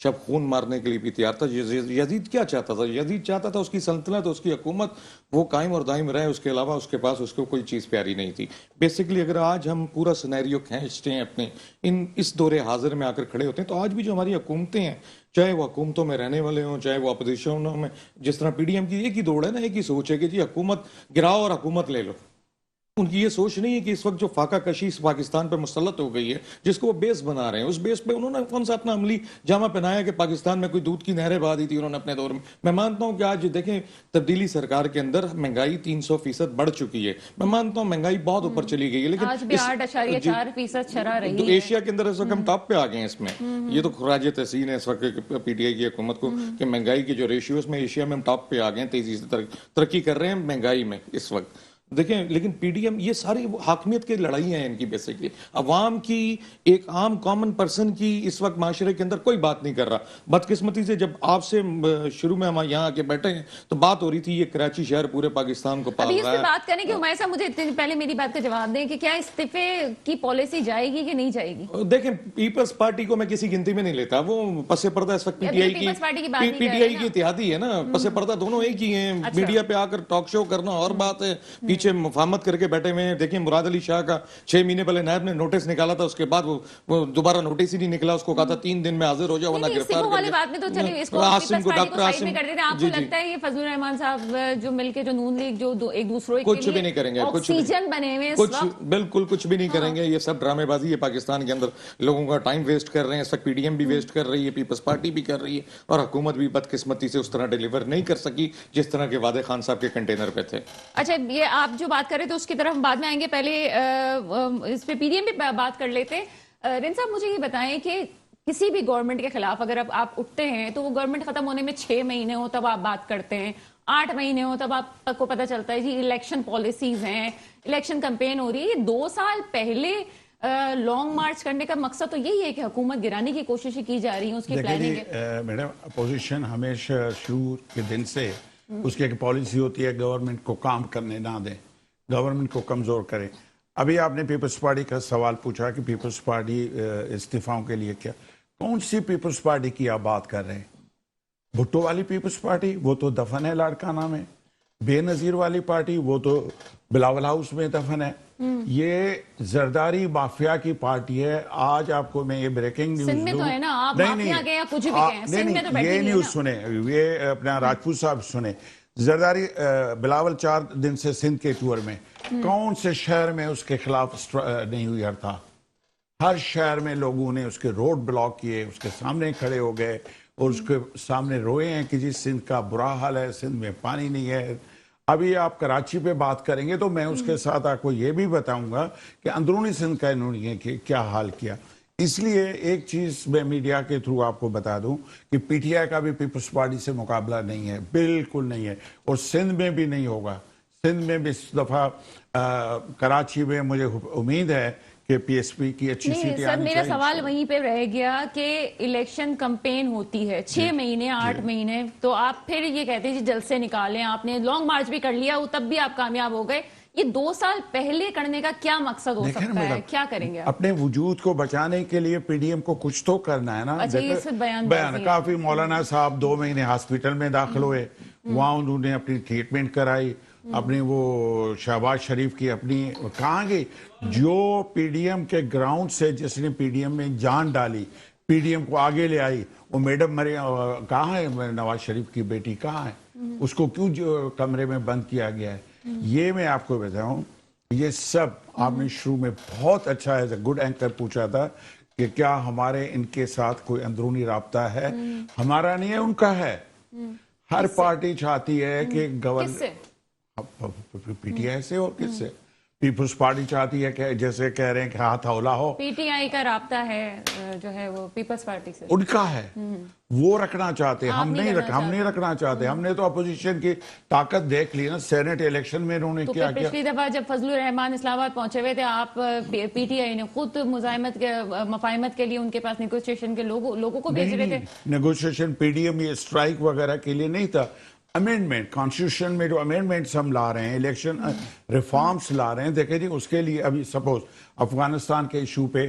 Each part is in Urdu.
شب خون مارنے کے لیے بھی تیار تھا. یزید کیا چاہتا تھا؟ یزید چاہتا تھا اس کی سلطنت، اس کی حکومت وہ قائم اور دائم رہے، اس کے علاوہ اس کے پاس اس کو کوئی چیز پیاری نہیں تھی. بیسیکلی اگر آج ہم پورا سینیریو کھینچتے ہیں اپنے اس دور حاضر میں آ کر کھڑے ہوتے ہیں، تو آج بھی جو ہماری حکومتیں ہیں، چاہے وہ حکومتوں میں رہنے والے ہوں، چاہے وہ اپوزیشنوں میں، جس طرح پی ڈی ایم کی ایک ہی دوڑ ہے نا، ایک ہی سوچ ہے کہ جی حکومت گراؤ اور حکومت لے لو. ان کی یہ سوچ نہیں ہے کہ اس وقت جو فاقہ کشی پاکستان پہ مسلط ہو گئی ہے، جس کو وہ بیس بنا رہے ہیں، اس بیس پہ انہوں نے کون سا اپنا عملی جامہ پہنایا کہ پاکستان میں کوئی دودھ کی نہریں بہا دی تھی انہوں نے اپنے دور میں. میں مانتا ہوں کہ آج دیکھیں تبدیلی سرکار کے اندر مہنگائی 300% بڑھ چکی ہے. میں مانتا ہوں مہنگائی بہت اوپر چلی گئی ہے، لیکن آج بھی 8.4% چرا رہی تو ہے. ایشیا کے اندر اس وقت ہم ٹاپ پہ آ گئے ہیں اس میں. یہ تو خراج تحسین ہے اس وقت پی ٹی آئی کی حکومت کو کہ مہنگائی کے جو ریشیوز میں ایشیا میں ہم ٹاپ پہ آ گئے ہیں، تیزی سے ترقی کر رہے ہیں مہنگائی میں اس وقت. دیکھیں لیکن پی ڈی ایم یہ ساری حاکمیت کی لڑائی ہیں ان کی. بیسیکلی عوام کی، ایک عام کامن پرسن کی اس وقت معاشرے کے اندر کوئی بات نہیں کر رہا. بدقسمتی سے جب آپ سے شروع میں ہم یہاں آ کے بیٹھے ہیں تو بات ہو رہی تھی یہ کراچی شہر پورے پاکستان کو پال ابھی اس رہا پہ ہے. بات کریں کہ عمیر صاحب مجھے پہلے میری بات کا جواب دیں کہ کیا استعفے کی پالیسی جائے گی کہ نہیں جائے گی؟ دیکھیں پیپلز پارٹی کو میں کسی گنتی میں نہیں لیتا، وہ پس پردہ اس وقت پی ٹی آئی کی اتحادی ہے نا. پس پردہ دونوں ایک ہی ہیں. میڈیا پہ آ کر ٹاک شو کرنا اور بات ہے، پیچھے مفاہمت کر کے بیٹھے ہوئے ہیں. دیکھیں مراد علی شاہ کا 6 مہینے پہلے نیب نے نوٹس نکالا تھا، اس کے بعد وہ دوبارہ نوٹس ہی نہیں نکلا. اس کو کہا تھا 3 دن میں حاضر ہو جاؤ ورنہ گرفتار کر لیں. عاصم کو ڈاکٹر عاصم آپ کو لگتا ہے یہ فضل الرحمان صاحب جو مل کے جو نون لیگ جو ایک دوسرے کچھ بھی نہیں کریں گے، آکسیجن بنے ہوئے بالکل کچھ بھی نہیں کریں گے. یہ سب ڈرامے بازی ہے پاکستان کے اندر. لوگوں کا ٹائم ویسٹ کر رہے ہیں. اس وقت پی ڈی ایم بھی ویسٹ کر رہی ہے، پیپلز پارٹی بھی کر رہی ہے، اور حکومت بھی بدقسمتی سے اس طرح ڈیلیور نہیں کر سکی جس طرح کے وعدے خان صاحب کے کنٹینر پہ تھے. اچھا یہ آپ جو بات کر رہے تھے اس کی طرف بعد میں آئیں گے، پہلے اس پہ پی ڈی ایم بھی بات کر لیتے. رین صاحب مجھے یہ بتائیں کہ کسی بھی گورنمنٹ کے خلاف اگر آپ اٹھتے ہیں تو وہ گورنمنٹ ختم ہونے میں 6 مہینے ہو تب آپ بات کرتے ہیں، 8 مہینے ہو تب آپ کو پتہ چلتا ہے جی الیکشن پالیسیز ہیں، الیکشن کمپین ہو رہی ہے. 2 سال پہلے لانگ مارچ کرنے کا مقصد تو یہی ہے کہ حکومت گرانے کی کوشش کی جا رہی ہے، اس کی پلاننگ ہے. میڈم اپوزیشن ہمیشہ شروع کے دن سے اس کی ایک پالیسی ہوتی ہے گورنمنٹ کو کام کرنے نہ دیں، گورنمنٹ کو کمزور کریں. ابھی آپ نے پیپلز پارٹی کا سوال پوچھا کہ پیپلز پارٹی استعفاؤں کے لیے کیا، کون سی پیپلز پارٹی کی آپ بات کر رہے ہیں؟ بھٹو والی پیپلز پارٹی وہ تو دفن ہے لاڑکانہ میں. بے نظیر والی پارٹی وہ تو بلاول ہاؤس میں دفن ہے. یہ زرداری مافیا کی پارٹی ہے. آج آپ کو میں یہ بریکنگ نیوز سندھ میں تو ہے نا، آپ مافیا گئے یا کچھ بھی گئے، سندھ میں تو بیٹھے یہ نیوز سنیں، یہ اپنا راجپوت صاحب سنیں. زرداری بلاول 4 دن سے سندھ کے ٹور میں، کون سے شہر میں اس کے خلاف نہیں ہوئی ہڑتال؟ ہر شہر میں لوگوں نے اس کے روڈ بلاک کیے، اس کے سامنے کھڑے ہو گئے اور اس کے سامنے روئے ہیں کہ جی سندھ کا برا حال ہے، سندھ میں پانی نہیں ہے. ابھی آپ کراچی پہ بات کریں گے تو میں اس کے ساتھ آپ کو یہ بھی بتاؤں گا کہ اندرونی سندھ کا انہوں نے کیا حال کیا. اس لیے ایک چیز میں میڈیا کے تھرو آپ کو بتا دوں کہ پی ٹی آئی کا بھی پیپلز پارٹی سے مقابلہ نہیں ہے، بالکل نہیں ہے، اور سندھ میں بھی نہیں ہوگا. سندھ میں بھی اس دفعہ کراچی میں مجھے امید ہے کہ پی ایس پی کی اچھی سیٹیں آنی چاہیے. سر میرا سوال وہیں پہ رہ گیا کہ الیکشن کمپین ہوتی ہے 6 مہینے 8 مہینے، تو آپ پھر یہ کہتے ہیں جی جلسے نکالیں، آپ نے لانگ مارچ بھی کر لیا تب بھی آپ کامیاب ہو گئے. یہ 2 سال پہلے کرنے کا کیا مقصد ہو سکتا ہے؟ کیا کریں گے آپ؟ اپنے وجود کو بچانے کے لیے پی ڈی ایم کو کچھ تو کرنا ہے نا. بیان کافی مولانا صاحب 2 مہینے ہاسپٹل میں داخل ہوئے، وہاں انہوں نے اپنی ٹریٹمنٹ کرائی، اپنی وہ شہباز شریف کی اپنی کہاں گئی جو پی ڈی ایم کے گراؤنڈ سے جس نے پی ڈی ایم میں جان ڈالی، پی ڈی ایم کو آگے لے آئی، وہ میڈم کہاں ہے؟ نواز شریف کی بیٹی کہاں ہے؟ اس کو کیوں جو کمرے میں بند کیا گیا ہے؟ یہ میں آپ کو بتاؤں، یہ سب آپ نے شروع میں بہت اچھا ایز اے گڈ اینکر پوچھا تھا کہ کیا ہمارے ان کے ساتھ کوئی اندرونی رابطہ ہے؟ ہمارا نہیں ہے، ان کا ہے. ہر پارٹی چاہتی ہے کہ پی ٹی آئی سے اور کس سے؟ پیپلز پارٹی چاہتی ہے کہ جیسے کہہ رہے ہیں کہ ہاتھ ہولا ہو. پی ٹی آئی کا رابطہ ہے جو ہے وہ پیپلز پارٹی سے، ان کا ہے، وہ رکھنا چاہتے، ہم نہیں رکھنا چاہتے. ہم نے تو اپوزیشن کی طاقت دیکھ لی نا سینٹ الیکشن میں انہوں نے کیا کیا. پچھلی دفعہ جب فضل الرحمان اسلام آباد پہنچے ہوئے تھے، آپ پی ٹی آئی نے خود مفاہمت کے لیے ان کے پاس نیگوشیشن کے لوگوں کو بھیج رہے تھے. نیگوشیشن پی ڈی ایم یہ اسٹرائک وغیرہ کے لیے نہیں تھا. امینڈمنٹ کانسٹیٹیوشن میں جو امینڈمنٹس ہم لا رہے ہیں، الیکشن ریفارمز لا رہے ہیں، دیکھیں جی اس کے لیے ابھی سپوز افغانستان کے ایشو پہ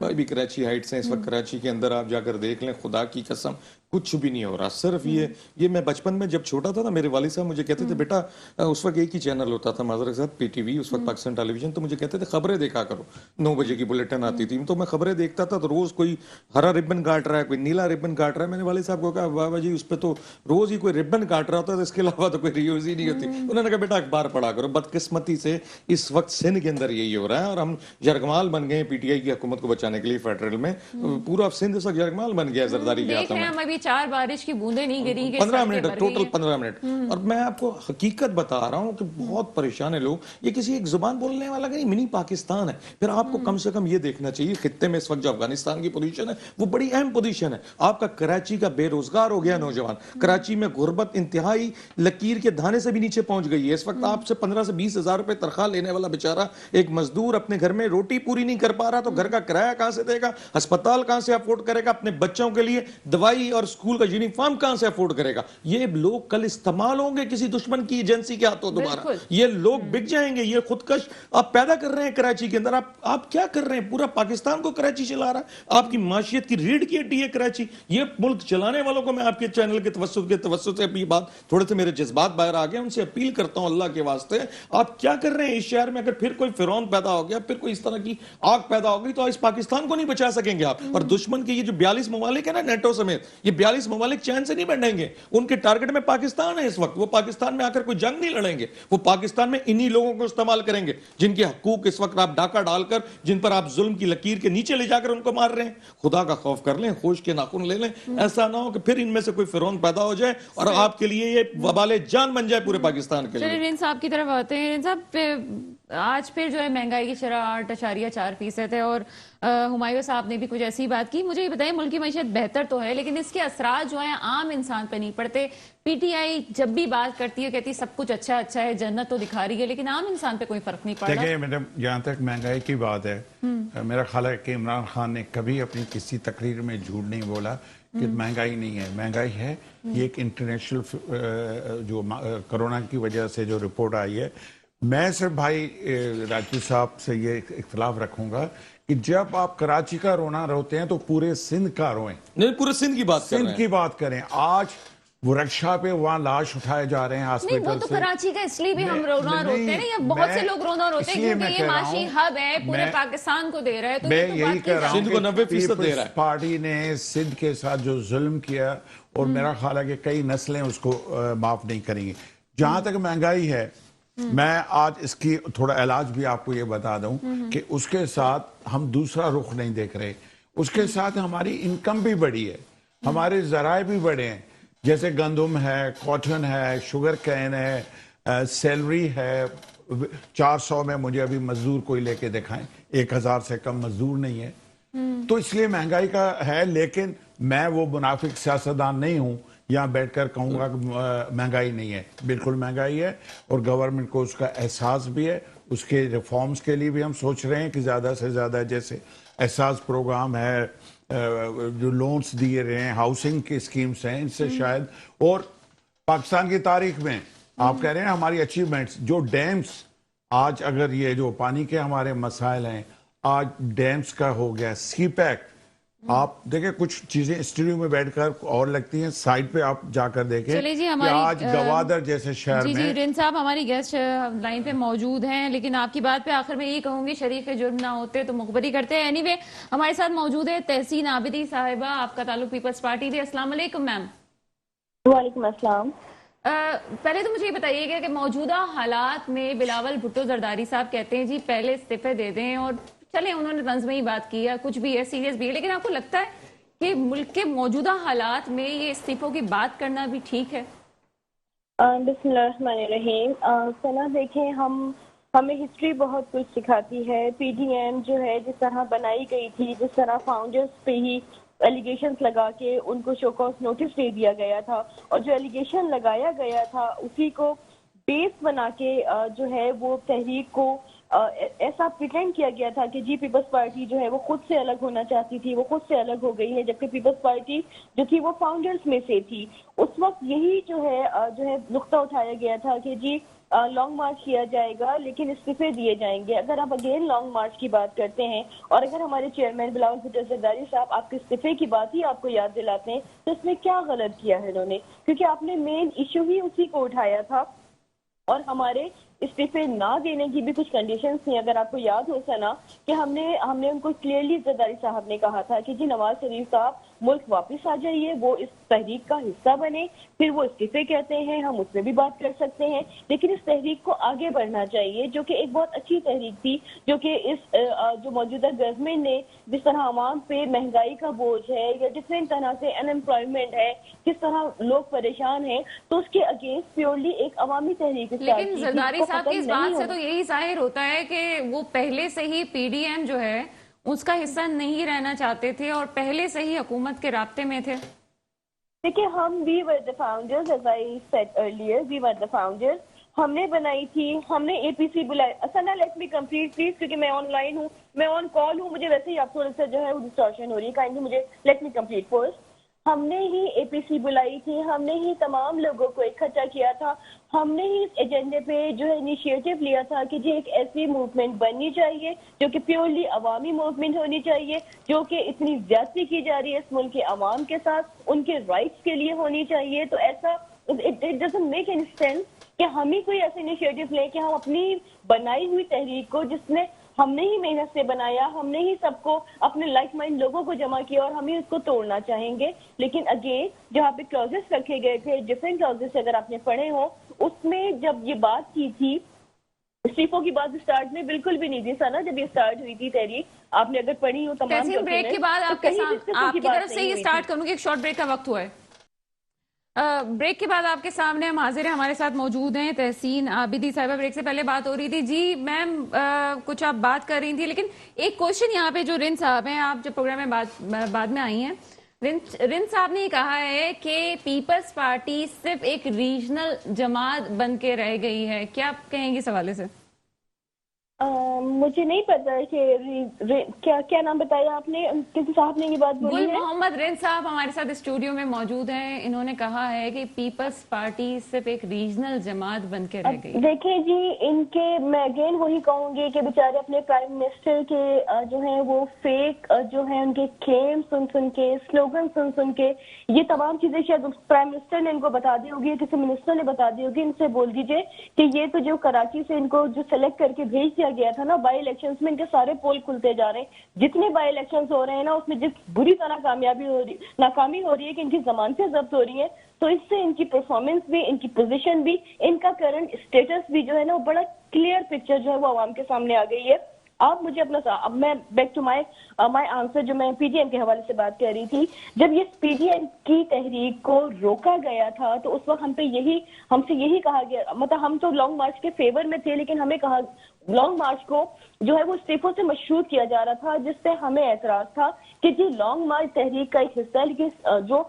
بھی کراچی ہائٹ سے اس وقت کراچی کے اندر آپ جا کر دیکھ لیں, خدا کی قسم کچھ بھی نہیں ہو رہا. صرف یہ میں بچپن میں جب چھوٹا تھا نا, میرے والد صاحب مجھے کہتے تھے بیٹا, اس وقت ایک ہی چینل ہوتا تھا معذرت کے ساتھ, پی ٹی وی, اس وقت پاکستان ٹیلی ویژن, تو مجھے کہتے تھے خبریں دیکھا کرو, 9 بجے کی بلیٹن آتی تھی, تو میں خبریں دیکھتا تھا, تو روز کوئی ہرا ربن کاٹ رہا ہے, کوئی نیلا ربن کاٹ رہا ہے. میں نے والد صاحب کو کہا بابا جی اس پہ تو روز ہی کوئی ربن کاٹ رہا ہوتا ہے, اس کے علاوہ تو کوئی ریوز ہی نہیں ہوتی. انہوں نے کہا بیٹا اخبار پڑھا کرو. بدقسمتی سے اس وقت سندھ کے اندر یہی ہو رہا ہے, اور ہم یرغمال بن گئے پی ٹی آئی کی حکومت کو بچانے کے لیے. فیڈرل میں پورا سندھ اس وقت یرغمال بن گیا زرداری کے ہاتھوں میں. ہم ابھی 4 بارش کی بوندیں نہیں گری, 15 منٹ ٹوٹل 15 منٹ. اور میں آپ کو حقیقت بتا رہا ہوں کہ بہت پریشان ہیں لوگ. یہ کسی ایک زبان بولنے والا نہیں, منی پاکستان ہے. پھر آپ کو کم سے کم یہ دیکھنا چاہیے خطے میں اس وقت جو افغانستان کی پوزیشن ہے وہ بڑی اہم پوزیشن ہے. آپ کا کراچی کا بے روزگار ہو گیا نوجوان, کراچی میں غربت انتہائی لکیر کے دھانے سے بھی نیچے پہنچ گئی ہے. اس وقت آپ سے 15 سے 20 ہزار روپے تنخواہ لینے والا بیچارہ ایک مزدور اپنے گھر میں روٹی پوری نہیں کر پا رہا, تو گھر کا کرایہ کہاں سے دے گا, ہسپتال کہاں سے افورڈ کرے گا, اپنے بچوں کے لیے دوائی اور اسکول کا یونیفارم کہاں سے افورڈ کرے گا. یہ لوگ کل استعمال ہوں گے کسی دشمن کی ایجنسی کے ہاتھوں دوبارہ, یہ لوگ بک جائیں گے. یہ خودکش آپ پیدا کر رہے ہیں کراچی کے اندر. آپ کیا کر رہے ہیں, پورا پاکستان کو کراچی چلا رہا ہے. آپ کی معاشیت کی ریڑھ کی ہڈی ہے کراچی. یہ ملک چلانے والوں کو میں آپ کے چینل کے توسط سے اپنی بات, تھوڑے سے میرے جذبات باہر آ گئے, ان سے اپیل کرتا ہوں اللہ کے واسطے, آپ کیا کر رہے ہیں اس شہر میں. اگر پھر کوئی فرعون پیدا ہو گیا, پھر کوئی اس طرح کی آگ پیدا ہو گئی, تو اس پاکستان کو نہیں بچا سکیں گے آپ. اور دشمن کے یہ جو 42 ممالک ہیں نا نیٹو سمیت, یہ 42 ممالک چین سے نہیں بیٹھیں گے. ان کے ٹارگٹ میں پاکستان ہے اس وقت. وہ پاکستان میں آ کر کوئی جنگ نہیں لڑیں گے, وہ پاکستان میں انہی لوگوں کو استعمال کریں گے جن کے حقوق اس وقت آپ ڈاکہ ڈال کر, جن پر آپ ظلم کی لکیر کے نیچے لے جا کر ان کو مار رہے ہیں. خدا کا خوف کر لیں, ہوش کے ناخن لے لیں. ایسا نہ ہو کہ پھر ان میں سے کوئی فرعون پیدا ہو جائے اور آپ کے لیے یہ وبال جان بن جائے پورے پاکستان کے لیے. رین صاحب کی طرف آتے ہیں. رین صاحب آج پھر جو ہے مہنگائی کی شرح 8.4% ہے, اور ہمایوں صاحب نے بھی کچھ ایسی بات کی. مجھے یہ بتائیں, ملک کی معیشت بہتر تو ہے لیکن اس کے اثرات جو ہیں عام انسان پہ نہیں پڑتے. پی ٹی آئی جب بھی بات کرتی ہے کہتی سب کچھ اچھا ہے, جنت تو دکھا رہی ہے, لیکن عام انسان پہ کوئی فرق نہیں پڑ رہا. دیکھیں میڈم, جہاں تک مہنگائی کی بات ہے, میرا خیال ہے کہ عمران خان نے کبھی اپنی کسی تقریر میں جھوٹ نہیں بولا کہ مہنگائی نہیں ہے. مہنگائی ہے. یہ ایک انٹرنیشنل جو کرونا کی وجہ سے جو رپورٹ آئی ہے. میں صرف بھائی راجپوت صاحب سے یہ اختلاف رکھوں گا کہ جب آپ کراچی کا رونا روتے ہیں تو پورے سندھ کا روئیں. نہیں, پورے سندھ کی بات کر رہے ہیں. سندھ کی بات کریں. آج وہ رکشا پہ وہاں لاش اٹھائے جا رہے ہیں ہاسپٹل سے. نہیں, وہ تو کراچی کا اس لیے بھی ہم رونا روتے ہیں, یا بہت سے لوگ رونا روتے ہیں کیونکہ یہ معاشی ہب ہے, پورے پاکستان کو دے رہا ہے. تو میں یہی کہہ رہا ہوں کہ 90% دے رہا ہے. پارٹی نے سندھ کے ساتھ جو ظلم کیا, اور میرا خیال ہے کہ کئی نسلیں اس کو معاف نہیں کریں گی. جہاں تک مہنگائی ہے, میں آج اس کی تھوڑا علاج بھی آپ کو یہ بتا دوں کہ اس کے ساتھ ہم دوسرا رخ نہیں دیکھ رہے. اس کے ساتھ ہماری انکم بھی بڑی ہے, ہمارے ذرائع بھی بڑے ہیں, جیسے گندم ہے, کاٹن ہے, شوگر کین ہے, سیلری ہے. 400 میں مجھے ابھی مزدور کوئی لے کے دکھائیں, 1000 سے کم مزدور نہیں ہے. تو اس لیے مہنگائی کا ہے, لیکن میں وہ منافق سیاستدان نہیں ہوں یہاں بیٹھ کر کہوں گا کہ مہنگائی نہیں ہے. بالکل مہنگائی ہے, اور گورنمنٹ کو اس کا احساس بھی ہے. اس کے ریفارمز کے لیے بھی ہم سوچ رہے ہیں کہ زیادہ سے زیادہ, جیسے احساس پروگرام ہے, جو لونز دیے رہے ہیں, ہاؤسنگ کی اسکیمز ہیں, ان سے شاید. اور پاکستان کی تاریخ میں آپ کہہ رہے ہیں ہماری اچیومنٹس, جو ڈیمز آج, اگر یہ جو پانی کے ہمارے مسائل ہیں, آج ڈیمز کا ہو گیا سی پیک. آپ دیکھیں کچھ چیزیں اسٹوڈیو میں بیٹھ کر اور لگتی ہیں, سائٹ پہ آپ جا کر دیکھیں کہ آج گوادر جیسے شہر میں. جی رین صاحب ہماری گیسٹ لائن پہ موجود ہیں, لیکن آپ کی بات پہ آخر میں یہ کہوں گی شریک جرم نہ ہوتے تو مخبری کرتے ہیں. اینی وے ہمارے ساتھ موجود ہے تحسین عابدی صاحبہ, آپ کا تعلق پیپلز پارٹی سے. السلام علیکم میم. وعلیکم السلام. پہلے تو مجھے یہ بتائیے گا کہ موجودہ حالات میں بلاول بھٹو زرداری صاحب کہتے ہیں جی پہلے استعفے دے دیں, اور چلیں انہوں نے طنز میں ہی بات کی ہے, کچھ بھی ہے, سیریس بھی ہے, لیکن آپ کو لگتا ہے کہ ملک کے موجودہ حالات میں یہ استعفوں کی بات کرنا بھی ٹھیک ہے؟ بسم اللہ الرحمن الرحیم. سنا دیکھیں, ہمیں ہسٹری بہت کچھ سکھاتی ہے. پی ڈی ایم جو ہے جس طرح بنائی گئی تھی, جس طرح فاؤنڈرز پہ ہی ایلیگیشنز لگا کے ان کو شو کاز نوٹس دے دیا گیا تھا, اور جو ایلیگیشن لگایا گیا تھا اسی کو بیس بنا کے جو ہے وہ تحریک کو ایسا پریٹینڈ کیا گیا تھا کہ جی پیپلز پارٹی جو ہے وہ خود سے الگ ہونا چاہتی تھی, وہ خود سے الگ ہو گئی ہے, جبکہ پیپلز پارٹی جو تھی وہ فاؤنڈرز میں سے تھی. اس وقت یہی جو ہے نقطہ اٹھایا گیا تھا کہ جی لانگ مارچ کیا جائے گا لیکن استعفے دیے جائیں گے. اگر آپ اگین لانگ مارچ کی بات کرتے ہیں اور اگر ہمارے چیئرمین بلاول بھٹو زرداری صاحب آپ کے استعفے کی بات ہی آپ کو یاد دلاتے ہیں تو اس میں کیا غلط کیا ہے انہوں نے, کیونکہ آپ نے مین ایشو ہی اسی کو اٹھایا تھا اور ہمارے استعفے نہ دینے کی بھی کچھ کنڈیشنز تھیں. اگر آپ کو یاد ہو سنا کہ ہم نے ان کو کلیئرلی زرداری صاحب نے کہا تھا کہ جی نواز شریف صاحب ملک واپس آ جائیے, وہ اس تحریک کا حصہ بنے. پھر وہ استعفے کہتے ہیں, ہم اس میں بھی بات کر سکتے ہیں, لیکن اس تحریک کو آگے بڑھنا چاہیے جو کہ ایک بہت اچھی تحریک تھی, جو کہ اس جو موجودہ گورنمنٹ نے جس طرح عوام پہ مہنگائی کا بوجھ ہے یا ڈفرینٹ طرح سے ان امپلائمنٹ ہے, کس طرح لوگ پریشان ہیں, تو اس کے اگینسٹ پیورلی ایک عوامی تحریک. لیکن زرداری صاحب کی اس بات سے تو یہی ظاہر ہوتا ہے کہ وہ پہلے سے ہی پی ڈی ایم جو ہے اس کا حصہ نہیں رہنا چاہتے تھے اور پہلے سے ہی حکومت کے رابطے میں تھے. دیکھیں ہم we were the founders, as I said earlier, we were the founders. ہم نے بنائی تھی, ہم نے اے پی سی بلائی. سنا لیٹ می کمپلیٹ پلیز, کیونکہ میں آن لائن ہوں, میں آن کال ہوں, مجھے ویسے ہی آپ تھوڑا سا جو ہے وہ ڈسٹارشن ہو رہی ہے. کائنڈلی مجھے لیٹ می کمپلیٹ فرسٹ. ہم نے ہی اے پی سی بلائی تھی, ہم نے ہی تمام لوگوں کو اکٹھا کیا تھا, ہم نے ہی اس ایجنڈے پہ جو ہے انیشیٹو لیا تھا کہ جی ایک ایسی موومنٹ بننی چاہیے جو کہ پیورلی عوامی موومنٹ ہونی چاہیے, جو کہ اتنی زیادتی کی جا رہی ہے اس ملک کے عوام کے ساتھ ان کے رائٹس کے لیے ہونی چاہیے. تو ایسا it doesn't make any sense کہ ہم ہی کوئی ایسے انیشیٹو لیں کہ ہم اپنی بنائی ہوئی تحریک کو, جس نے ہم نے ہی محنت سے بنایا, ہم نے ہی سب کو اپنے لائک مائنڈ لوگوں کو جمع کیا اور ہم ہی اس کو توڑنا چاہیں گے. لیکن اگین جہاں پہ کلوزز رکھے گئے تھے, ڈفرینٹ کلوزز اگر آپ نے پڑھے ہوں, اس میں جب یہ بات کی تھی استعفوں کی بات اسٹارٹ میں بالکل بھی نہیں تھی سنا, جب یہ اسٹارٹ ہوئی تھی تحریک, آپ نے اگر پڑھی ہو تمام تحسین بریک کے بعد آپ کی طرف سے ہی اسٹارٹ کروں گی, ایک شارٹ بریک کا وقت ہوا ہے. بریک کے بعد آپ کے سامنے ہم حاضر ہیں, ہمارے ساتھ موجود ہیں تحسین عابدی صاحبہ. بریک سے پہلے بات ہو رہی تھی جی میم, کچھ آپ بات کر رہی تھی, لیکن ایک کوشچن یہاں پہ جو رن صاحب ہیں, آپ جو پروگرام میں بعد میں آئی ہیں, رن صاحب نے یہ کہا ہے کہ پیپلز پارٹی صرف ایک ریجنل جماعت بن کے رہ گئی ہے. کیا آپ کہیں گے اس حوالے سے؟ مجھے نہیں پتا کہ کیا نام بتایا آپ نے, کسی صاحب نے یہ بات بولی گل ہے؟ محمد رن صاحب ہمارے ساتھ اسٹوڈیو میں موجود ہیں, انہوں نے کہا ہے کہ پیپلز پارٹی صرف ایک ریجنل جماعت بن کے رہ گئی. دیکھیں جی, ان کے میں اگین وہی کہوں گی کہ بیچارے اپنے پرائم منسٹر کے جو ہیں وہ فیک جو ہیں ان کے کلیم سن کے, سلوگن سن کے, یہ تمام چیزیں شاید پرائم منسٹر نے ان کو بتا دی ہوگی, کسی منسٹر نے بتا دی ہوگی. ان سے بول دیجئے کہ یہ تو جو کراچی سے ان کو جو سلیکٹ کر کے بھیج دیا گیا تھا نا بائی الیکشنز میں, ان کے سارے پول کھلتے جا رہے ہیں. جتنے بائی الیکشنز ہو رہے ہیں نا, اس میں جس بری طرح ناکامی ہو رہی ہے کہ ان کی ضمانتیں ضبط ہو رہی ہیں, تو اس سے ان کی پرفارمنس بھی, ان کی پوزیشن بھی, ان کا کرنٹ اسٹیٹس بھی جو ہے نا وہ بڑا کلیئر پکچر جو ہے وہ عوام کے سامنے آ گئی ہے. آپ مجھے اپنا, اب میں بیک ٹو مائی آنسر, جو میں پی ڈی ایم کے حوالے سے بات کر رہی تھی, جب یہ پی ڈی ایم کی تحریک کو روکا گیا تھا تو اس وقت ہم سے یہی کہا گیا, مطلب ہم تو لانگ مارچ کے فیور میں تھے, لیکن ہمیں کہا لانگ مارچ کو جو ہے وہ استعفوں سے مشروط کیا جا رہا تھا, جس پہ ہمیں اعتراض تھا کہ جی لانگ مارچ تحریک کا ایک حصہ ہے, لیکن جو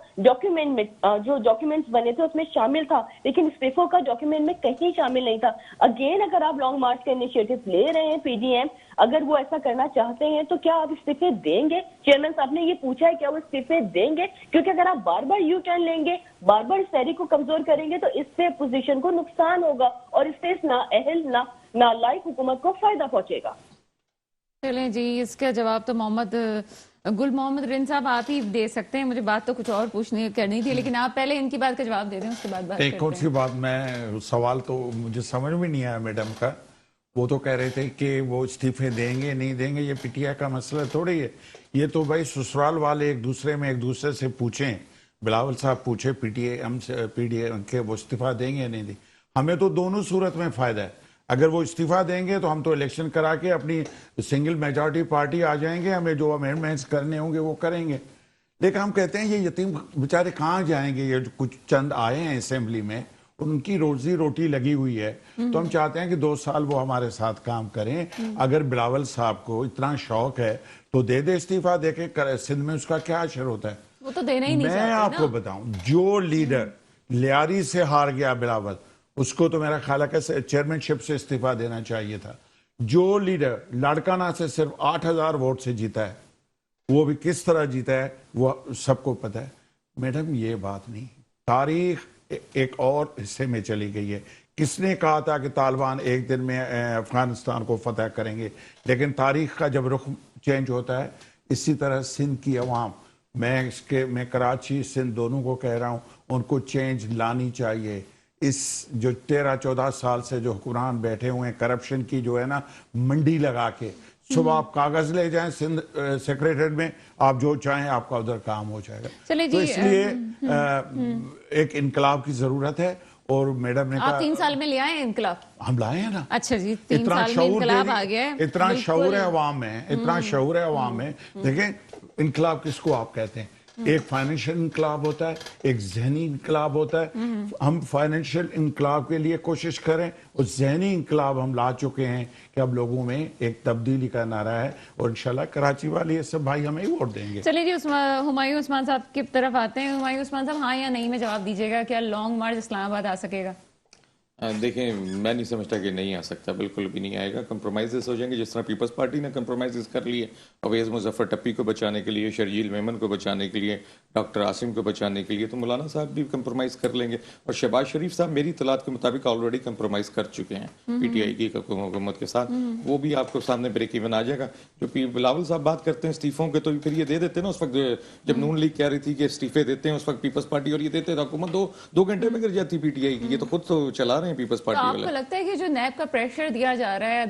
ڈاکیومنٹس بنے تھے اس میں شامل تھا, لیکن استعفوں کا ڈاکیومنٹ میں کہیں شامل نہیں تھا. اگین اگر آپ لانگ مارچ کا انیشیٹو لے رہے ہیں پی ڈی ایم, اگر وہ ایسا کرنا چاہتے ہیں تو کیا آپ استعفے دیں گے؟ چیئرمین صاحب نے یہ پوچھا ہے, کیا وہ استعفے دیں گے؟ کیونکہ اگر آپ بار بار یو ٹرن لیں گے, بار بار اس تحریک کو کمزور کریں گے, تو اس سے اپوزیشن کو نقصان ہوگا اور اس سے اس نااہل نالائق حکومت کو فائدہ پہنچے گا. چلیں جی, اس کا جواب تو گل محمد رن صاحب آپ ہی دے سکتے ہیں. مجھے بات تو کچھ اور کرنی تھی, لیکن آپ پہلے ان کی بات کا جواب دے دیں, اس کے بعد بات کرتے ہیں. ایک اور سی بات, میں سوال تو مجھے سمجھ میں نہیں آیا میڈم کا. وہ تو کہہ رہے تھے کہ وہ استعفے دیں گے نہیں دیں گے, یہ پی ٹی آئی کا مسئلہ تھوڑی ہے. یہ تو بھائی سسرال والے ایک دوسرے سے پوچھیں, بلاول صاحب پوچھے پی ٹی ایم کے وہ استعفیٰ دیں گے نہیں دیں. ہمیں تو دونوں صورت میں فائدہ ہے. اگر وہ استعفیٰ دیں گے تو ہم تو الیکشن کرا کے اپنی سنگل میجارٹی پارٹی آ جائیں گے, ہمیں جو امینڈمنٹس کرنے ہوں گے وہ کریں گے. لیکن ہم کہتے ہیں یہ یتیم بیچارے کہاں جائیں گے, یہ کچھ چند آئے ہیں اسمبلی میں, ان کی روزی روٹی لگی ہوئی ہے, تو ہم چاہتے ہیں کہ 2 سال وہ ہمارے ساتھ کام کریں. اگر بلاول صاحب کو اتنا شوق ہے تو دے استعفیٰ, دے کے سندھ میں اس کا کیا اثر ہوتا ہے؟ وہ تو دینا ہی نہیں چاہتے. میں آپ کو بتاؤں, جو لیڈر لیاری سے ہار گیا بلاول, اس کو تو میرا خیال ہے کہ چیئرمین شپ سے استعفیٰ دینا چاہیے تھا. جو لیڈر لاڑکانہ سے صرف 8,000 ووٹ سے جیتا ہے, وہ بھی کس طرح جیتا ہے وہ سب کو پتہ ہے. میڈم یہ بات نہیں, تاریخ ایک اور حصے میں چلی گئی ہے کس نے کہا تھا کہ طالبان ایک دن میں افغانستان کو فتح کریں گے؟ لیکن تاریخ کا جب رخ چینج ہوتا ہے، اسی طرح سندھ کی عوام، میں کراچی سندھ دونوں کو کہہ رہا ہوں، ان کو چینج لانی چاہیے. اس جو 13-14 سال سے جو حکمران بیٹھے ہوئے ہیں کرپشن کی جو ہے نا منڈی لگا کے، صبح آپ کاغذ لے جائیں سندھ سیکریٹریٹ میں، آپ جو چاہیں آپ کا ادھر کام ہو جائے گا. تو اس لیے ایک انقلاب کی ضرورت ہے. اور میڈم نے کہا 3 سال میں لے آئے انقلاب. ہم لائے ہیں نا. اچھا جی 3 سال میں انقلاب آ گیا ہے. اتنا شعور ہے عوام میں، اتنا شعور ہے عوام میں. دیکھیں انقلاب کس کو آپ کہتے ہیں؟ ایک فائنینشیل انقلاب ہوتا ہے، ایک ذہنی انقلاب ہوتا ہے. ہم فائنینشیل انقلاب کے لیے کوشش کریں، اور ذہنی انقلاب ہم لا چکے ہیں کہ اب لوگوں میں ایک تبدیلی کا نعرہ ہے، اور انشاءاللہ کراچی والے یہ سب بھائی ہمیں ہی ووٹ دیں گے. چلیے جی ہمایوں عثمان صاحب کی طرف آتے ہیں. ہمایوں عثمان صاحب ہاں یا نہیں میں جواب دیجیے گا، کیا لانگ مارچ اسلام آباد آ سکے گا؟ دیکھیں میں نہیں سمجھتا کہ نہیں آ سکتا، بالکل بھی نہیں آئے گا. کمپرومائزز ہو جائیں گے، جس طرح پیپلز پارٹی نے کمپرومائزز کر لیے اویس مظفر ٹپی کو بچانے کے لیے، شرجیل میمن کو بچانے کے لیے، ڈاکٹر عاصم کو بچانے کے لیے، تو مولانا صاحب بھی کمپرومائز کر لیں گے. اور شہباز شریف صاحب میری اطلاعات کے مطابق آلریڈی کمپرومائز کر چکے ہیں پی ٹی آئی کی حکومت کے ساتھ. وہ بھی آپ کو سامنے بریک ایون آ جائے گا. جو بلاول صاحب بات کرتے ہیں استعفوں کے، تو پھر یہ دے دیتے نا اس وقت جب نون لیگ کہہ رہی تھی کہ استعفے دیتے ہیں، اس وقت پیپلز پارٹی، اور یہ دیتے تھے حکومت 2 گھنٹے میں گر جاتی پی ٹی آئی کی. یہ تو خود تو چلا رہے ہیں پیپلز پارٹی والے. لگتا ہے کہ جو نیب کا پریشر دیا جا رہا ہے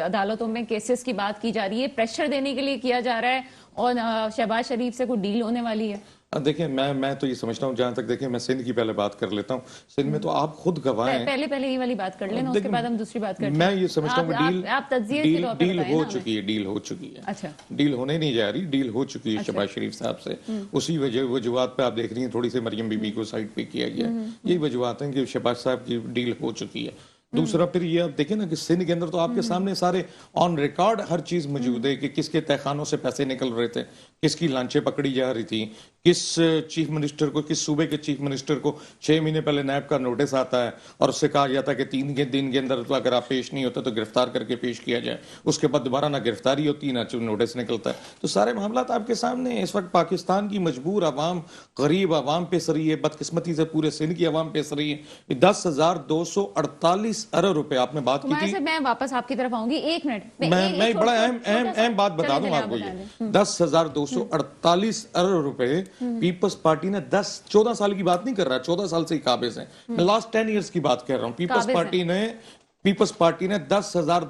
عدالتوں میں کیسز کی بات کی جا رہی ہے، پریشر دینے کے لیے کیا جا رہا ہے، اور شہباز شریف سے کوئی ڈیل ہونے والی ہے؟ دیکھیں میں تو یہ سمجھتا ہوں، جہاں تک دیکھیں میں سندھ کی پہلے بات کر لیتا ہوں. سندھ میں تو آپ خود گواہ ہیں. پہلے یہ والی بات کر لینا، اس کے بعد ہم دوسری بات کرتے ہیں. میں یہ سمجھتا ہوں آپ تجزیے کے طور پر ڈیل ہو چکی ہے، ڈیل ہو چکی ہے. اچھا ڈیل ہونے نہیں جا رہی، ڈیل ہو چکی ہے شہباز شریف صاحب سے. اسی وجوہات پہ آپ دیکھ رہی ہیں تھوڑی سی مریم بی بی کو سائڈ پہ کیا گیا. یہی وجوہات ہیں کہ شہباز صاحب کی ڈیل ہو چکی ہے. دوسرا پھر یہ آپ دیکھیں نا کہ سندھ کے اندر تو آپ کے سامنے سارے آن ریکارڈ ہر چیز موجود ہے کہ کس کے تہخانوں سے پیسے نکل رہے تھے، کس کی لانچیں پکڑی جا رہی تھی، کس چیف منسٹر کو، کس صوبے کے چیف منسٹر کو 6 مہینے پہلے نیب کا نوٹس آتا ہے اور اس سے کہا جاتا ہے کہ 3 دن کے اندر تو اگر آپ پیش نہیں ہوتے تو گرفتار کر کے پیش کیا جائے. اس کے بعد دوبارہ نہ گرفتاری ہوتی نہ نوٹس نکلتا ہے. تو سارے معاملات آپ کے سامنے ہیں. اس وقت پاکستان کی مجبور عوام، غریب عوام پیس رہی ہے، بدقسمتی سے پورے سندھ کی عوام پیس رہی ہے. 10,248 ارب روپے آپ نے بات کی تھی. میں واپس آپ کی طرف آؤں گی. 1 منٹ میں بڑا اہم بات بتا دوں آپ کو. یہ 10,248 ارب روپے پیپلز پارٹی نے 14 سال کی بات نہیں کر رہا، 14 سال سے ہی قابض ہیں. میں لاسٹ 10 ایئرز کی بات کر رہا ہوں. پیپلز پارٹی نے 10,000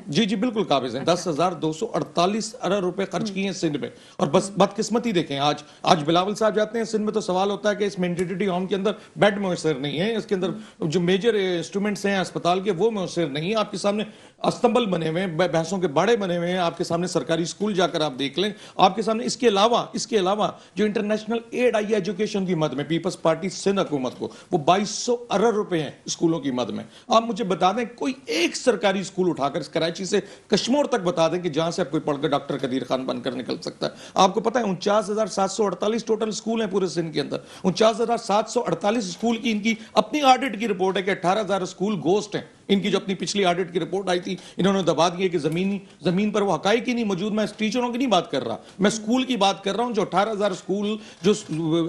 جی بالکل قابض ہیں. 10,248 ارب روپے خرچ کیے ہیں سندھ میں. اور بس بدقسمتی دیکھیں، آج بلاول صاحب جاتے ہیں سندھ میں تو سوال ہوتا ہے کہ اس مینٹیٹی ہوم کے اندر بیڈ میسر نہیں ہے، اس کے اندر جو میجر انسٹرومنٹس ہیں اسپتال کے وہ میسر نہیں ہیں. آپ کے سامنے استنبل بنے ہوئے ہیں، بھینسوں کے باڑے بنے ہوئے ہیں. آپ کے سامنے سرکاری اسکول جا کر آپ دیکھ لیں. آپ کے سامنے اس کے علاوہ جو انٹرنیشنل ایڈ آئی ایجوکیشن کی مد میں پیپلز پارٹی سندھ حکومت کو وہ 2,200 ارب روپے ہیں اسکولوں کی مد میں. آپ مجھے بتا دیں کوئی ایک سرکاری اسکول اٹھا کر کراچی سے کشمور تک بتا دیں کہ جہاں سے آپ کوئی پڑھ کر ڈاکٹر قدیر خان بن کر نکل سکتا ہے. آپ کو پتہ ہے 49,748 ٹوٹل اسکول ہیں پورے سندھ کے اندر. 49,748 اسکول کی ان کی اپنی آڈٹ کی رپورٹ ہے کہ 18,000 اسکول گوسٹ ہیں. ان کی جو اپنی پچھلی آڈٹ کی رپورٹ آئی تھی انہوں نے دبا دی ہے کہ زمین پر وہ حقائق ہی نہیں موجود. میں ٹیچروں کی نہیں بات کر رہا، میں اسکول کی بات کر رہا ہوں. جو 18,000 اسکول جو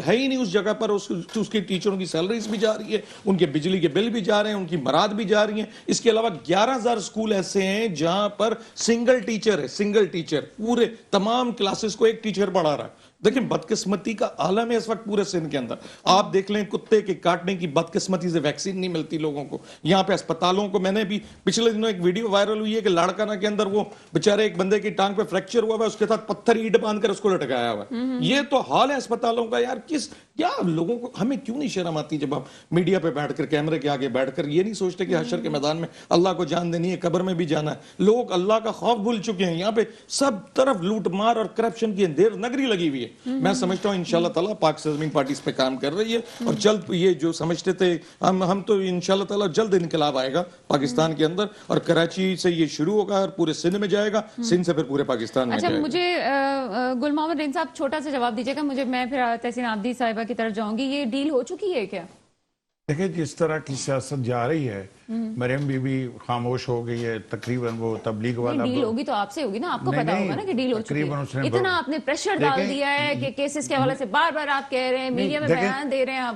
ہے ہی نہیں اس جگہ پر، اس کے ٹیچروں کی سیلریز بھی جا رہی ہے، ان کے بجلی کے بل بھی جا رہے ہیں، ان کی مراد بھی جا رہی ہیں. اس کے علاوہ 11,000 اسکول ایسے ہیں جہاں پر سنگل ٹیچر پورے تمام کلاسز کو ایک ٹیچر پڑھا رہا ہے. دیکھیں بدقسمتی کا عالم ہے اس وقت پورے سندھ کے اندر. آپ دیکھ لیں کتے کے کاٹنے کی بدقسمتی سے ویکسین نہیں ملتی لوگوں کو. یہاں پہ اسپتالوں کو، میں نے بھی پچھلے دنوں ایک ویڈیو وائرل ہوئی ہے کہ لاڑکانہ کے اندر وہ بیچارے ایک بندے کی ٹانگ پہ فریکچر ہوا ہے، اس کے ساتھ پتھر اینٹ باندھ کر اس کو لٹکایا ہوا ہے. یہ تو حال ہے اسپتالوں کا. یار کیا لوگوں کو، ہمیں کیوں نہیں شرم آتی جب ہم میڈیا پہ بیٹھ کر کیمرے کے آگے بیٹھ کر یہ نہیں سوچتے کہ حشر کے میدان میں اللہ کو جان دینی ہے، قبر میں بھی جانا ہے. لوگ اللہ کا خوف بھول چکے ہیں. یہاں پہ سب طرف لوٹ مار اور کرپشن کی اندھیر نگری لگی ہوئی ہے. میں سمجھتا ہوں انشاءاللہ تعالیٰ پاک زمین پارٹی اس پہ کام کر رہی ہے، اور جلد یہ جو سمجھتے تھے ہم تو انشاءاللہ تعالیٰ جلد انقلاب آئے گا پاکستان کے اندر، اور کراچی سے یہ شروع ہوگا اور پورے سندھ میں جائے گا، سندھ سے پھر پورے پاکستان میں جائے گا. مجھے گل محمد رین صاحب چھوٹا سا جواب دیجیے گا مجھے. میں پھر تحسین عابدی صاحبہ کی طرف جاؤں گی. یہ ڈیل ہو چکی ہے کیا؟ دیکھیں جس طرح کی سیاست جا رہی ہے، مریم بی بی خاموش ہو گئی ہے تقریباً. وہ تبلیغ والا ڈیل ہوگی تو آپ سے ہوگی نا، آپ کو پتا ہوگا نا کہ ڈیل ہو چکی ہے. اتنا آپ نے پریشر ڈال دیا ہے کہ کیسز کے حوالے سے بار بار آپ کہہ رہے ہیں، میڈیا میں بیان دے رہے ہیں آپ.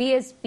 PSP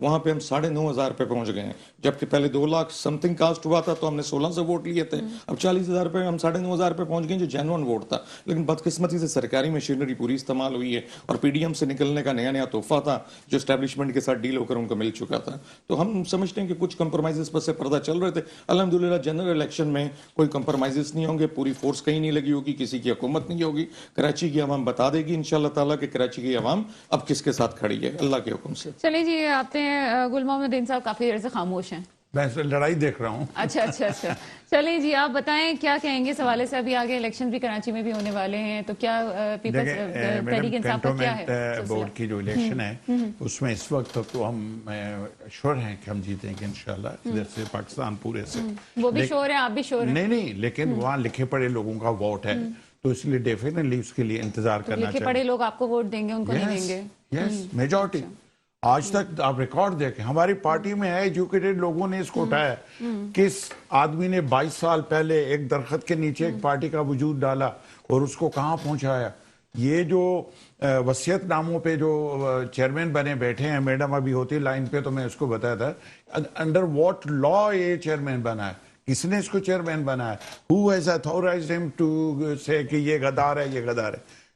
وہاں پہ ہم 9,500 پہ پہنچ گئے ہیں, جبکہ پہلے 2 لاکھ سم تھنگ کاسٹ ہوا تھا تو ہم نے 16 سے ووٹ لیے تھے. اب 40,000 پہ ہم 9,500 پہ پہنچ گئے جو جینوئن ووٹ تھا. لیکن بدقسمتی سے سرکاری مشینری پوری استعمال ہوئی ہے, اور پی ڈی ایم سے نکلنے کا نیا تحفہ تھا جو اسٹیبلشمنٹ کے ساتھ ڈیل ہو کر ان کو مل چکا تھا. تو ہم سمجھتے ہیں کہ کچھ کمپرومائزز پر سے پردہ چل رہے تھے. الحمدللہ جنرل الیکشن میں کوئی کمپرومائزز نہیں ہوں گے, پوری فورس کہیں نہیں لگی ہوگی, کسی کی حکومت نہیں ہوگی. کراچی کی عوام بتا دے گی انشاءاللہ تعالیٰ کہ کراچی کی عوام اب کس کے ساتھ کھڑی ہے اللہ کے حکم سے. چلیں جی, آپ نے گل محمد دین صاحب کافی دیر سے خاموش ہیں. میں لڑائی دیکھ رہا ہوں. اچھا. چلیں جی, آپ بتائیں کیا کہیں گے اس حوالے سے. ابھی آگے الیکشن بھی کراچی میں بھی ہونے والے ہیں, تو کیا پیپلز تحریک انصاف کا کیا ہے کینٹونمنٹ بورڈ کی جو الیکشن ہے اس میں اس وقت تو ہم شور ہیں کہ ہم جیتیں گے انشاءاللہ ادھر سے پاکستان پورے سے. وہ بھی شور ہے, آپ بھی شور ہیں. نہیں, لیکن وہاں لکھے پڑے لوگوں کا ووٹ ہے تو اس لیے ڈیفینیٹلی اس کے لیے انتظار کرنا چاہیے. لکھے پڑے لوگ آپ کو ووٹ دیں گے, ان کو نہیں دیں گے. یس, میجورٹی. آج تک آپ ریکارڈ دیکھیں, ہماری پارٹی میں ہے ایجوکیٹڈ لوگوں نے اس کو اٹھایا. کس آدمی نے 22 سال پہلے ایک درخت کے نیچے ایک پارٹی کا وجود ڈالا اور اس کو کہاں پہنچایا. یہ جو وصیت ناموں پہ جو چیئرمین بنے بیٹھے ہیں, میڈم ابھی ہوتی لائن پہ تو میں اس کو بتایا تھا انڈر واٹ لا یہ چیئرمین بنا ہے, کس نے اس کو چیئرمین بنایا, who has authorized him to say کہ یہ غدار ہے, یہ غدار ہے.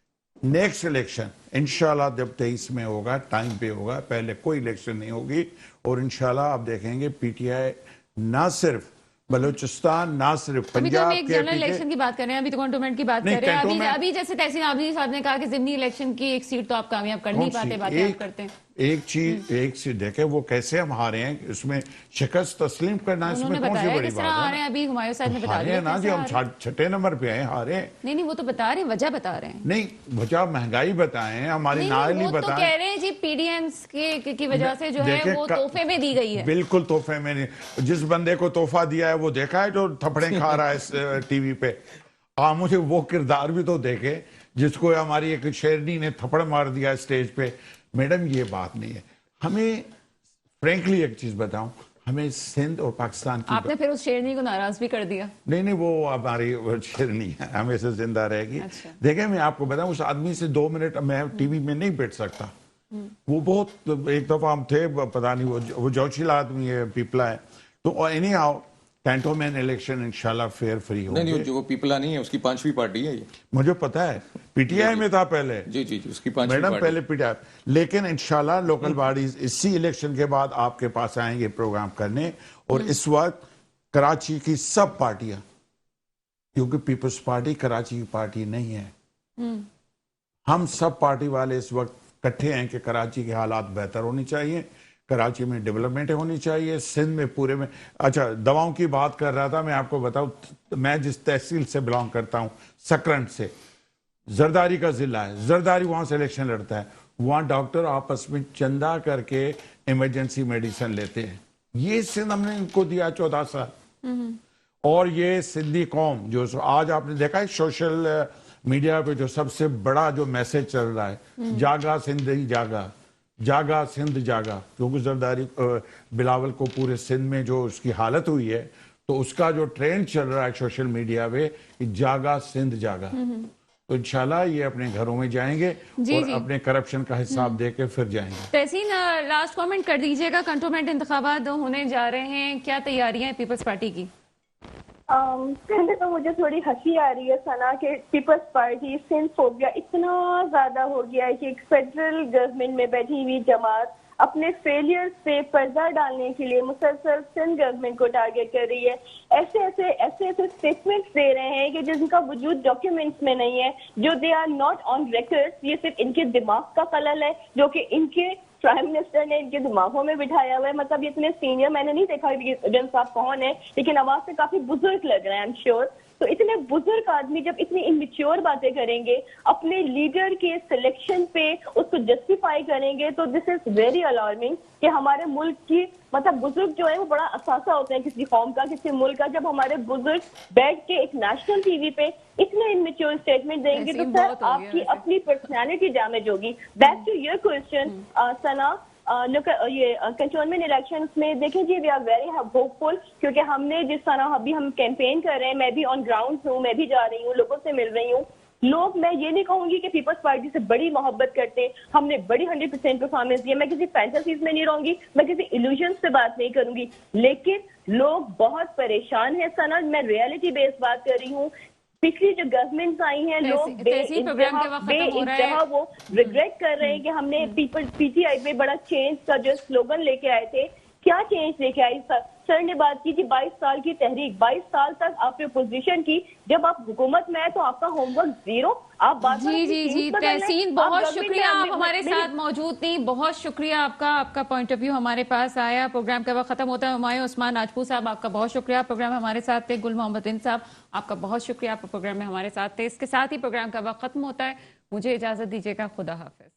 نیکسٹ الیکشن انشاءاللہ جب 23 میں ہوگا, ٹائم پہ ہوگا, پہلے کوئی الیکشن نہیں ہوگی. اور انشاءاللہ آپ دیکھیں گے پی ٹی آئی نہ صرف بلوچستان, نہ صرف ابھی تو ہم پنجاب ایک کے جنرل الیکشن کی بات کر رہے ہیں, ابھی تو کنٹونمنٹ کی بات کر رہے ہیں. ابھی جیسے تحسین عابدی صاحب نے کہا کہ ضمنی الیکشن کی ایک سیٹ تو آپ کامیاب کر نہیں پاتے, باتیں آپ کرتے ہیں. ایک چیز دیکھیں وہ کیسے ہم ہارے ہیں, اس میں شکست تسلیم کرنا اس میں کون سی بڑی بات ہے. ابھی ہمایوں صاحب نے بتا دیا نا جی, ہم 6 نمبر پہ آئے, ہارے. نہیں, وہ تو بتا رہے ہیں, وجہ بتا رہے ہیں. نہیں, وجہ مہنگائی بتائیں, ہماری نااہلی بتائیں. وہ تو کہہ رہے ہیں جی پی ڈی ایمز کی وجہ سے جو ہے وہ تحفے میں دی گئی ہے. بالکل تحفے میں نہیں. جس بندے کو تحفہ دیا ہے وہ دیکھا ہے جو تھپڑیں کھا رہا ہے ٹی وی پہ. آپ مجھے وہ کردار بھی تو دیکھے جس کو ہماری ایک شیرنی نے تھپڑ مار دیا اسٹیج پہ. میڈم یہ بات نہیں ہے. ہمیں فرینکلی ایک چیز بتاؤں, ہمیں سندھ اور پاکستان کی, آپ نے پھر اس شیرنی کو ناراض بھی کر دیا. نہیں, وہ ہماری شیرنی ہے, ہمیشہ زندہ رہے گی. دیکھیں میں آپ کو بتاؤں, اس آدمی سے 2 منٹ میں ٹی وی میں نہیں بیٹھ سکتا. وہ بہت, ایک دفعہ ہم تھے, پتہ نہیں وہ جوشیل آدمی ہے, پیپلا ہے. تو اینی ہاؤ کینٹونمنٹ الیکشن انشاءاللہ فیئر فری ہوں گے. نہیں, جو وہ پیپلا نہیں ہے اس کی 5ویں پارٹی ہے. یہ مجھے پتا ہے, پی ٹی آئی میں تھا پہلے. جی, اس کی 5ویں میڈم پہلے پی ٹی آئی. لیکن انشاءاللہ لوکل باڈیز اسی الیکشن کے بعد آپ کے پاس آئیں گے پروگرام کرنے. اور اس وقت کراچی کی سب پارٹیاں, کیونکہ پیپلز پارٹی کراچی کی پارٹی نہیں ہے, ہم سب پارٹی والے اس وقت اکٹھے ہیں کہ کراچی کے حالات بہتر ہونی چاہیے, کراچی میں ڈیولپمنٹ ہونی چاہیے, سندھ میں پورے میں. اچھا, دواؤں کی بات کر رہا تھا, میں آپ کو بتاؤں, میں جس تحصیل سے بلانگ کرتا ہوں, سکرنٹ سے, زرداری کا ضلع ہے, زرداری وہاں سے الیکشن لڑتا ہے. وہاں ڈاکٹر آپس میں چندہ کر کے ایمرجنسی میڈیسن لیتے ہیں. یہ سندھ ہم نے ان کو دیا 14 سال. اور یہ سندھی قوم جو آج آپ نے دیکھا ہے سوشل میڈیا پہ جو سب سے بڑا جو میسج چل رہا ہے, جاگا سندھی جاگا, جاگا سندھ جاگا, کیونکہ زرداری بلاول کو پورے سندھ میں جو اس کی حالت ہوئی ہے تو اس کا جو ٹرینڈ چل رہا ہے سوشل میڈیا پہ, جاگا سندھ جاگا. تو انشاءاللہ یہ اپنے گھروں میں جائیں گے اور اپنے کرپشن کا حساب دے کے پھر جائیں گے. تحسین, لاسٹ کامنٹ کر دیجئے گا, کنٹونمنٹ انتخابات ہونے جا رہے ہیں, کیا تیاریاں ہیں پیپلز پارٹی کی؟ پہلے تو مجھے تھوڑی ہنسی آ رہی ہے ثنا کہ پیپلز پارٹی سندھ فوبیا اتنا زیادہ ہو گیا ہے کہ ایک فیڈرل گورنمنٹ میں بیٹھی ہوئی جماعت اپنے فیلئر سے پردہ ڈالنے کے لیے مسلسل سندھ گورنمنٹ کو ٹارگیٹ کر رہی ہے. ایسے اسٹیٹمنٹس دے رہے ہیں کہ جن کا وجود ڈاکیومنٹس میں نہیں ہے, جو they are not on record. یہ صرف ان کے دماغ کا خلل ہے جو کہ ان کے پرائم منسٹر نے ان کے دماغوں میں بٹھایا ہوا ہے. مطلب یہ اتنے سینئر, میں نے نہیں دیکھا جن صاحب کون ہے, لیکن آواز سے کافی بزرگ لگ رہے ہیں, آئی ایم شیور. تو اتنے بزرگ آدمی جب اتنی انمیچور باتیں کریں گے, اپنے لیڈر کے سلیکشن پہ اس کو جسٹیفائی کریں گے, تو دس از ویری الارمنگ کہ ہمارے ملک کی مطلب بزرگ جو ہے وہ بڑا اثاثہ ہوتے ہیں کسی قوم کا, کسی ملک کا. جب ہمارے بزرگ بیٹھ کے ایک نیشنل ٹی وی پہ اتنے انمیچور اسٹیٹمنٹ دیں گے تو سر آپ کی اپنی پرسنالٹی ڈیمیج ہوگی. بیک ٹو یور کوشچن ثنا, یہ کنٹونمنٹ الیکشنز میں دیکھیں جی, وی آر ویری ہوپ فل, کیونکہ ہم نے جس طرح ابھی ہم کیمپین کر رہے ہیں, میں بھی آن گراؤنڈ ہوں, میں بھی جا رہی ہوں, لوگوں سے مل رہی ہوں, لوگ میں یہ نہیں کہوں گی کہ پیپلز پارٹی سے بڑی محبت کرتے، ہم نے بڑی 100% پرفارمنس دی ہے، میں کسی فینٹسیز میں نہیں رہوں گی، میں کسی ایلوژن سے بات نہیں کروں گی، لیکن لوگ بہت پریشان ہیں سنا، میں ریئلٹی بیس بات کر رہی ہوں. پچھلی جو گورنمنٹس آئی ہیں لوگ تحصیل پروگرام کے وقت ختم ہو رہا ہے. انتہا وہ ریگریٹ کر رہے ہیں کہ ہم نے پی ٹی آئی پہ بڑا چینج کا جو سلوگن لے کے آئے تھے، کیا چینج لے کے آئی؟ سر نے بات کی تھی 22 سال کی تحریک، 22 سال تک آپ نے اپوزیشن کی، جب آپ حکومت میں آئے تو آپ کا ہوم ورک زیرو. آپ بات جی تحسین بہت شکریہ، آپ ہمارے ساتھ موجود تھیں، بہت شکریہ آپ کا پوائنٹ آف ویو ہمارے پاس آیا. پروگرام کا وقت ختم ہوتا ہے. ہمایوں عثمان راجپوت صاحب آپ کا بہت شکریہ، پروگرام میں ہمارے ساتھ تھے. گل محمد ہند صاحب آپ کا بہت شکریہ، آپ پروگرام میں ہمارے ساتھ تھے. اس کے ساتھ ہی پروگرام کا وقت ختم ہوتا ہے. مجھے اجازت دیجیے گا، خدا حافظ.